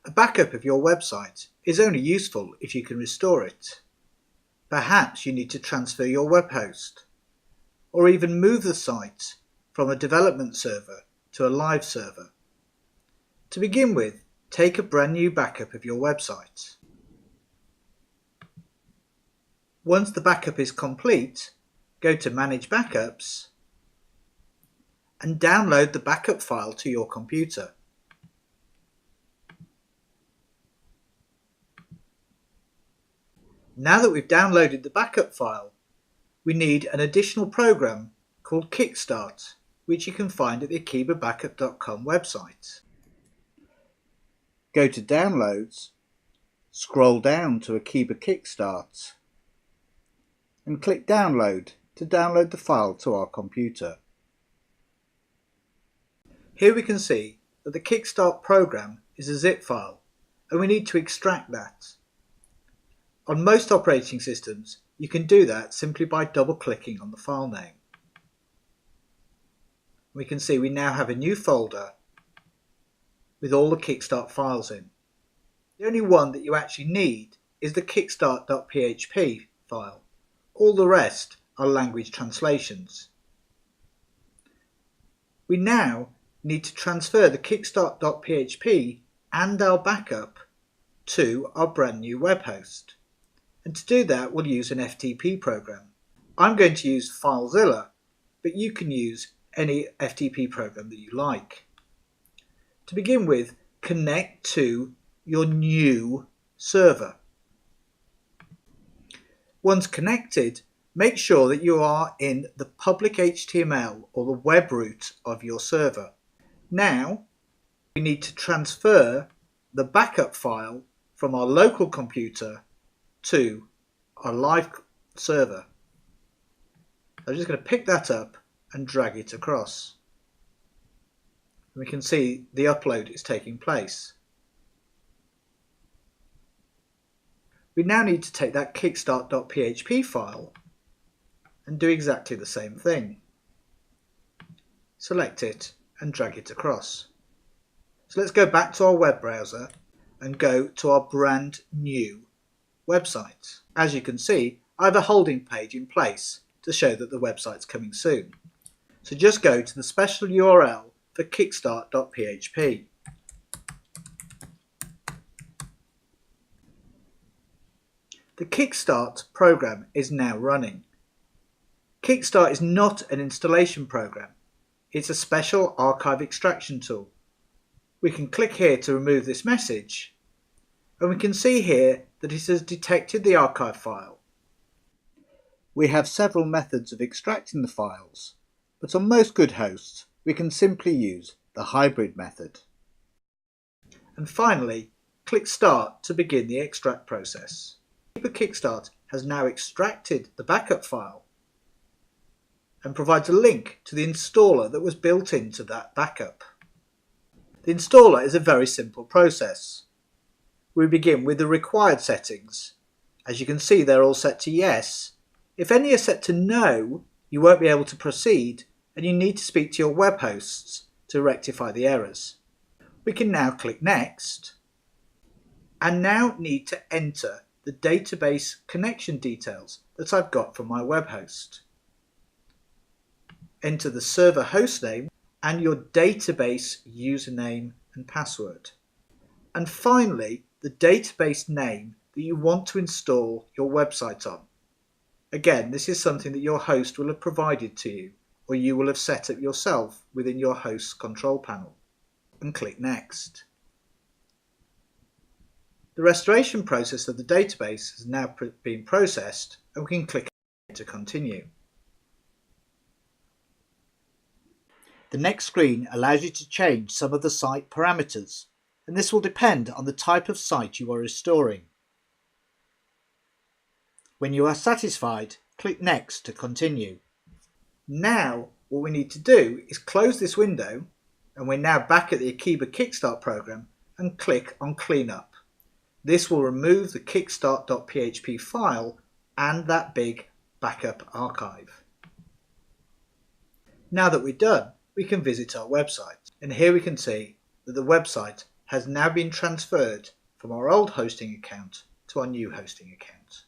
A backup of your website is only useful if you can restore it. Perhaps you need to transfer your web host, or even move the site from a development server to a live server. To begin with, take a brand new backup of your website. Once the backup is complete, go to Manage Backups and download the backup file to your computer. Now that we've downloaded the backup file, we need an additional program called Kickstart, which you can find at the akibabackup.com website. Go to Downloads, scroll down to Akiba Kickstart, and click Download to download the file to our computer. Here we can see that the Kickstart program is a zip file, and we need to extract that. On most operating systems, you can do that simply by double-clicking on the file name. We can see we now have a new folder with all the Kickstart files in. The only one that you actually need is the kickstart.php file. All the rest are language translations. We now need to transfer the kickstart.php and our backup to our brand new web host. And to do that, we'll use an FTP program. I'm going to use FileZilla, but you can use any FTP program that you like. To begin with, connect to your new server. Once connected, make sure that you are in the public HTML or the web root of your server. Now, we need to transfer the backup file from our local computer to our live server. I'm just going to pick that up and drag it across. We can see the upload is taking place. We now need to take that kickstart.php file and do exactly the same thing. Select it and drag it across. So let's go back to our web browser and go to our brand new website. As you can see, I have a holding page in place to show that the website's coming soon. So just go to the special URL for kickstart.php. The Kickstart program is now running. Kickstart is not an installation program. It's a special archive extraction tool. We can click here to remove this message, and we can see here that it has detected the archive file. We have several methods of extracting the files, but on most good hosts we can simply use the hybrid method. And finally, click Start to begin the extract process. Kickstart has now extracted the backup file and provides a link to the installer that was built into that backup. The installer is a very simple process. We begin with the required settings. As you can see, they're all set to yes. If any are set to no, you won't be able to proceed, and you need to speak to your web hosts to rectify the errors. We can now click Next, and now need to enter the database connection details that I've got from my web host. Enter the server hostname and your database username and password. And finally, the database name that you want to install your website on. Again, this is something that your host will have provided to you, or you will have set up yourself within your host's control panel. And click Next. The restoration process of the database has now been processed, and we can click to continue. The next screen allows you to change some of the site parameters, and this will depend on the type of site you are restoring. When you are satisfied, click Next to continue. Now what we need to do is close this window, and we're now back at the Akiba Kickstart program, and click on Cleanup. This will remove the kickstart.php file and that big backup archive. Now that we're done, we can visit our website, and here we can see that the website has now been transferred from our old hosting account to our new hosting account.